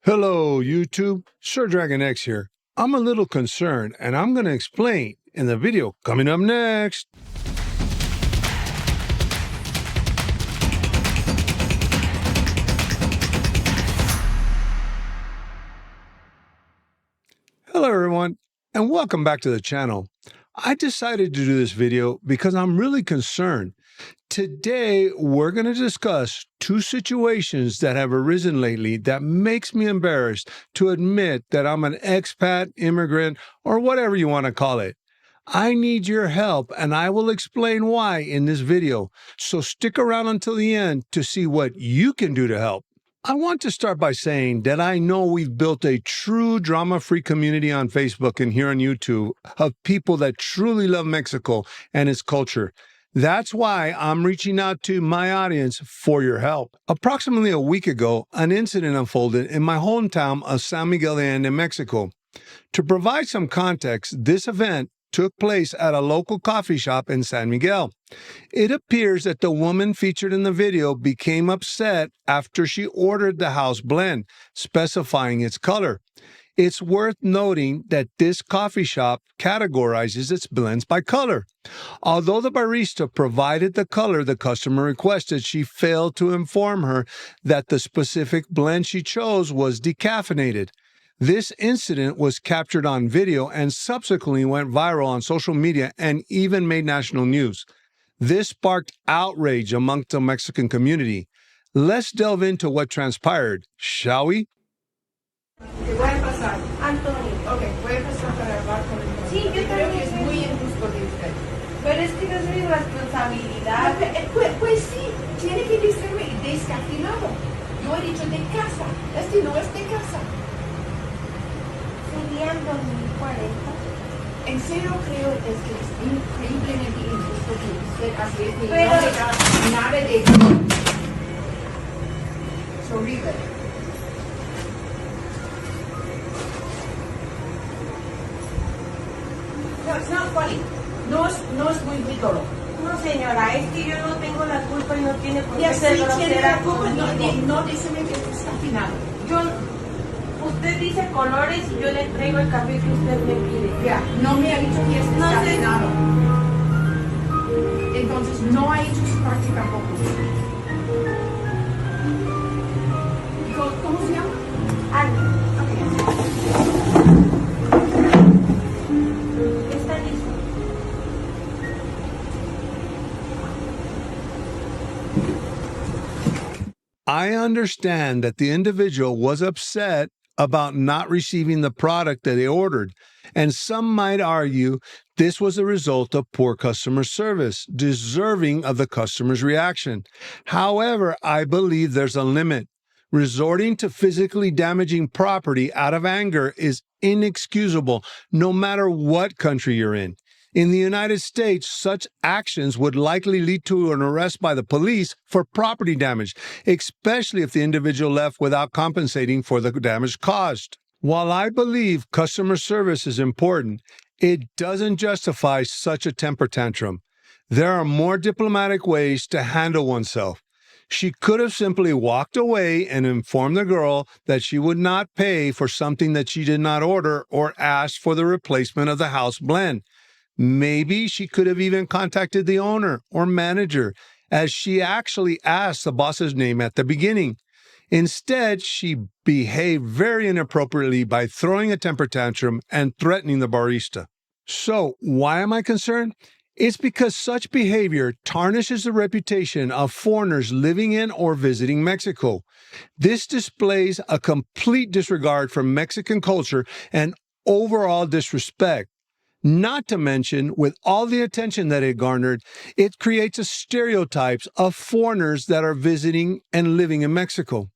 Hello, YouTube. Sirdragonx here. I'm a little concerned, and I'm going to explain in the video coming up next. Hello, everyone, and welcome back to the channel. I decided to do this video because I'm really concerned. Today, we're going to discuss two situations that have arisen lately that makes me embarrassed to admit that I'm an expat, immigrant, or whatever you want to call it. I need your help, and I will explain why in this video, so stick around until the end to see what you can do to help. I want to start by saying that I know we've built a true drama-free community on Facebook and here on YouTube of people that truly love Mexico and its culture. That's why I'm reaching out to my audience for your help. Approximately a week ago, an incident unfolded in my hometown of San Miguel de Allende, Mexico. To provide some context, this event took place at a local coffee shop in San Miguel. It appears that the woman featured in the video became upset after she ordered the house blend, specifying its color. It's worth noting that this coffee shop categorizes its blends by color. Although the barista provided the color the customer requested, she failed to inform her that the specific blend she chose was decaffeinated. This incident was captured on video and subsequently went viral on social media and even made national news. This sparked outrage amongst the Mexican community. Let's delve into what transpired, shall we? Voy a pasar. Antonio. Ok, voy a pasar para hablar con el Sí, yo creo que también. es muy injusto de usted. Pero es que no es mi responsabilidad. Pues sí, tiene que decirme descafeinado. Yo he dicho de casa. Este no es de casa. Serían 2040. En serio creo que es increíblemente injusto que usted así es. No me Pero- da nada de... Es horrible. No, it's not funny. No es muy ridículo. No, señora, es que yo no tengo la culpa y no tiene por Y qué así ser tiene grosera la culpa, conmigo. no decirme que es descafeinado. Usted dice colores y yo le traigo el café que usted me pide. Ya, no me ha dicho que es No sé. descafeinado. Entonces no ha hecho su parte tampoco. ¿Cómo se llama? Ana, Ok. está listo. I understand that the individual was upset about not receiving the product that they ordered, and some might argue this was a result of poor customer service, deserving of the customer's reaction. However, I believe there's a limit. Resorting to physically damaging property out of anger is inexcusable, no matter what country you're in. In the United States, such actions would likely lead to an arrest by the police for property damage, especially if the individual left without compensating for the damage caused. While I believe customer service is important, it doesn't justify such a temper tantrum. There are more diplomatic ways to handle oneself. She could have simply walked away and informed the girl that she would not pay for something that she did not order or asked for the replacement of the house blend. Maybe she could have even contacted the owner or manager, as she actually asked the boss's name at the beginning. Instead, she behaved very inappropriately by throwing a temper tantrum and threatening the barista. So, why am I concerned? It's because such behavior tarnishes the reputation of foreigners living in or visiting Mexico. This displays a complete disregard for Mexican culture and overall disrespect. Not to mention, with all the attention that it garnered, it creates a stereotypes of foreigners that are visiting and living in Mexico.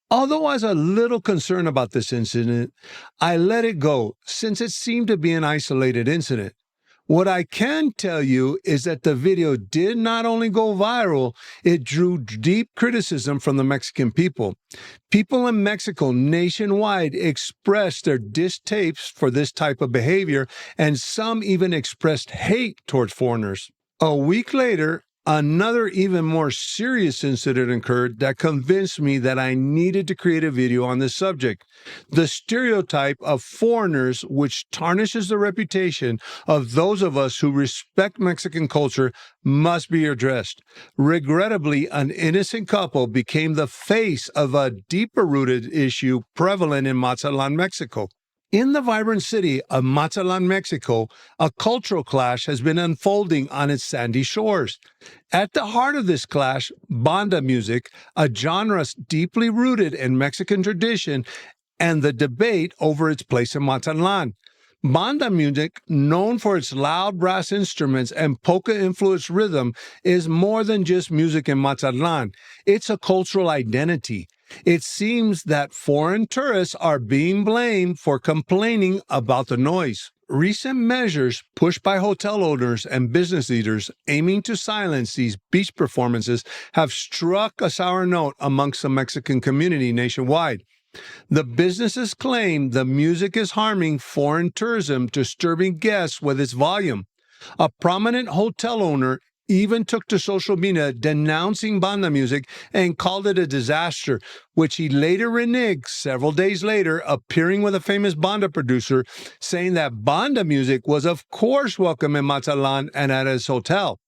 Although I was a little concerned about this incident, I let it go since it seemed to be an isolated incident. What I can tell you is that the video did not only go viral, it drew deep criticism from the Mexican people. People in Mexico nationwide expressed their distaste for this type of behavior, and some even expressed hate towards foreigners. A week later, Another even more serious incident occurred that convinced me that I needed to create a video on this subject. The stereotype of foreigners, which tarnishes the reputation of those of us who respect Mexican culture, must be addressed. Regrettably, an innocent couple became the face of a deeper-rooted issue prevalent in Mazatlan, Mexico. In the vibrant city of Mazatlan, Mexico, a cultural clash has been unfolding on its sandy shores. At the heart of this clash, banda music, a genre deeply rooted in Mexican tradition, and the debate over its place in Mazatlan. Banda music, known for its loud brass instruments and polka-influenced rhythm, is more than just music in Mazatlan. It's a cultural identity. It seems that foreign tourists are being blamed for complaining about the noise. Recent measures pushed by hotel owners and business leaders aiming to silence these beach performances have struck a sour note amongst the Mexican community nationwide. The businesses claim the music is harming foreign tourism, disturbing guests with its volume. A prominent hotel owner even took to social media denouncing banda music and called it a disaster, which he later reneged several days later, appearing with a famous banda producer, saying that banda music was of course welcome in Mazatlan and at his hotel.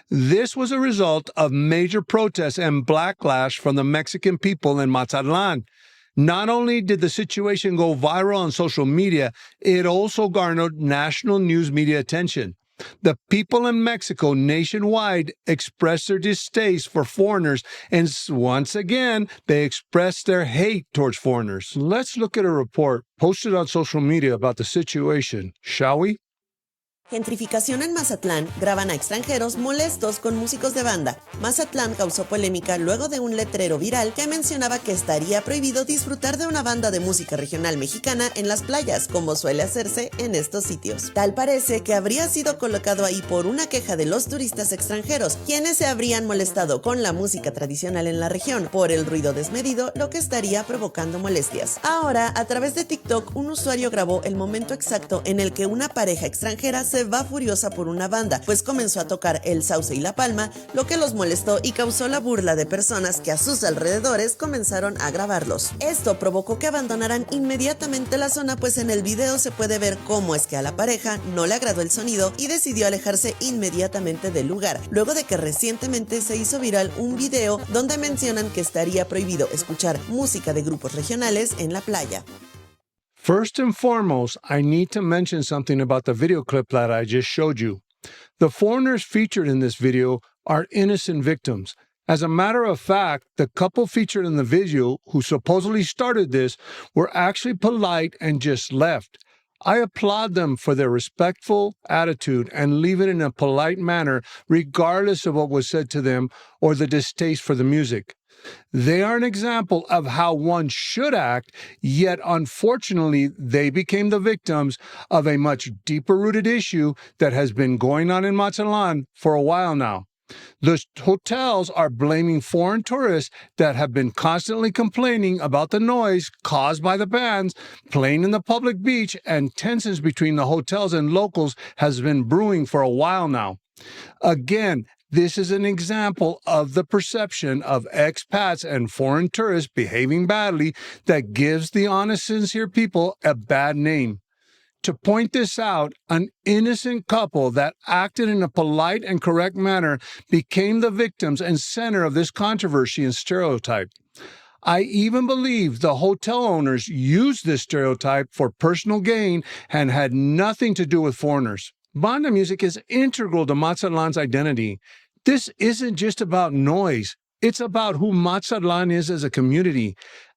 This was a result of major protests and backlash from the Mexican people in Mazatlan. Not only did the situation go viral on social media, it also garnered national news media attention. The people in Mexico nationwide expressed their distaste for foreigners, and once again, they expressed their hate towards foreigners. Let's look at a report posted on social media about the situation, shall we? Gentrificación en Mazatlán, graban a extranjeros molestos con músicos de banda. Mazatlán causó polémica luego de un letrero viral que mencionaba que estaría prohibido disfrutar de una banda de música regional mexicana en las playas, como suele hacerse en estos sitios. Tal parece que habría sido colocado ahí por una queja de los turistas extranjeros, quienes se habrían molestado con la música tradicional en la región por el ruido desmedido, lo que estaría provocando molestias. Ahora, a través de TikTok, un usuario grabó el momento exacto en el que una pareja extranjera se va furiosa por una banda, pues comenzó a tocar el sauce y la palma, lo que los molestó y causó la burla de personas que a sus alrededores comenzaron a grabarlos. Esto provocó que abandonaran inmediatamente la zona, pues en el video se puede ver cómo es que a la pareja no le agradó el sonido y decidió alejarse inmediatamente del lugar, luego de que recientemente se hizo viral un video donde mencionan que estaría prohibido escuchar música de grupos regionales en la playa. First and foremost, I need to mention something about the video clip that I just showed you. The foreigners featured in this video are innocent victims. As a matter of fact, the couple featured in the video who supposedly started this were actually polite and just left. I applaud them for their respectful attitude and leave it in a polite manner, regardless of what was said to them or the distaste for the music. They are an example of how one should act, yet unfortunately, they became the victims of a much deeper-rooted issue that has been going on in Mazatlan for a while now. The hotels are blaming foreign tourists that have been constantly complaining about the noise caused by the bands playing in the public beach, and tensions between the hotels and locals has been brewing for a while now. Again, this is an example of the perception of expats and foreign tourists behaving badly that gives the honest, sincere people a bad name. To point this out, an innocent couple that acted in a polite and correct manner became the victims and center of this controversy and stereotype. I even believe the hotel owners used this stereotype for personal gain and had nothing to do with foreigners. Banda music is integral to Mazatlan's identity. This isn't just about noise. It's about who Mazatlan is as a community.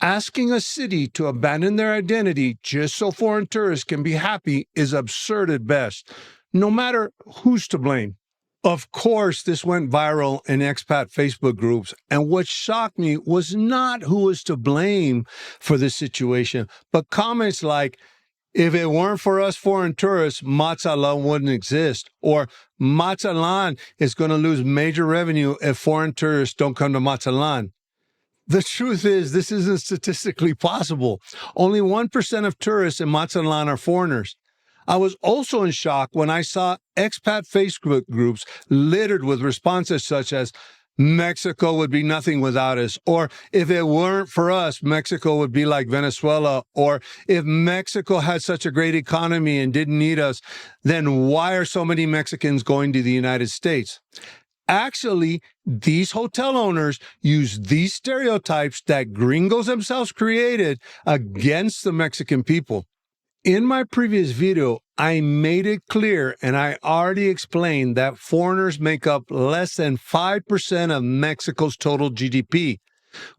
Asking a city to abandon their identity just so foreign tourists can be happy is absurd at best, no matter who's to blame. Of course, this went viral in expat Facebook groups, and what shocked me was not who was to blame for this situation, but comments like, "If it weren't for us foreign tourists, Mazatlan wouldn't exist," or "Mazatlan is going to lose major revenue if foreign tourists don't come to Mazatlan." The truth is, this isn't statistically possible. Only 1% of tourists in Mazatlan are foreigners. I was also in shock when I saw expat Facebook groups littered with responses such as, Mexico would be nothing without us, or if it weren't for us, Mexico would be like Venezuela, or if Mexico had such a great economy and didn't need us, then why are so many Mexicans going to the United States? Actually, these hotel owners use these stereotypes that gringos themselves created against the Mexican people. In my previous video, I made it clear and I already explained that foreigners make up less than 5% of Mexico's total GDP.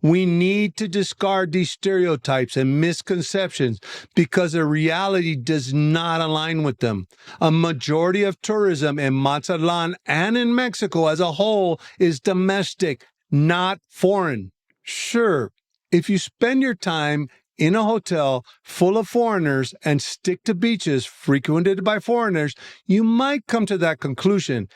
We need to discard these stereotypes and misconceptions because the reality does not align with them. A majority of tourism in Mazatlan and in Mexico as a whole is domestic, not foreign. Sure, if you spend your time in a hotel full of foreigners and stick to beaches frequented by foreigners, you might come to that conclusion,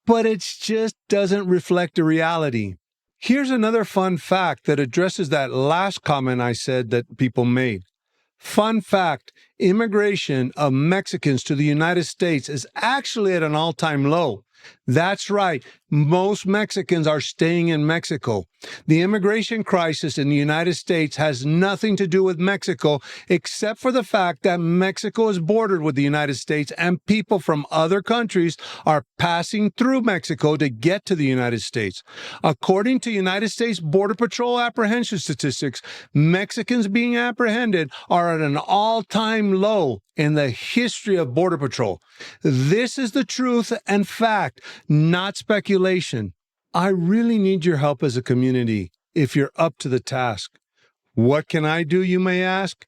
but it just doesn't reflect the reality. Here's another fun fact that addresses that last comment I said that people made. Fun fact, immigration of Mexicans to the United States is actually at an all-time low. That's right, most Mexicans are staying in Mexico. The immigration crisis in the United States has nothing to do with Mexico except for the fact that Mexico is bordered with the United States and people from other countries are passing through Mexico to get to the United States. According to United States Border Patrol apprehension statistics, Mexicans being apprehended are at an all-time low in the history of Border Patrol. This is the truth and fact, not speculation. I really need your help as a community if you're up to the task. What can I do, you may ask?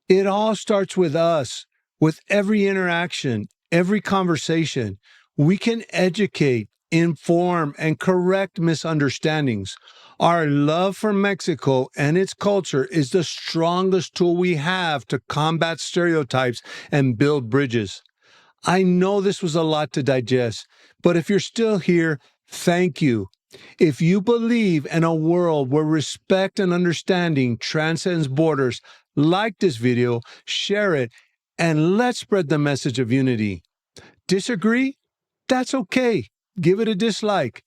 It all starts with us, with every interaction, every conversation. We can educate, inform, and correct misunderstandings. Our love for Mexico and its culture is the strongest tool we have to combat stereotypes and build bridges. I know this was a lot to digest, but if you're still here, thank you. If you believe in a world where respect and understanding transcends borders, like this video, share it, and let's spread the message of unity. Disagree? That's okay. Give it a dislike.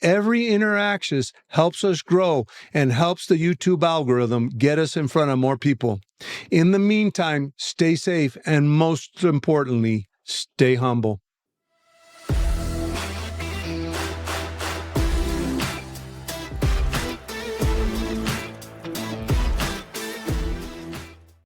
Every interaction helps us grow and helps the YouTube algorithm get us in front of more people. In the meantime, stay safe and most importantly, stay humble.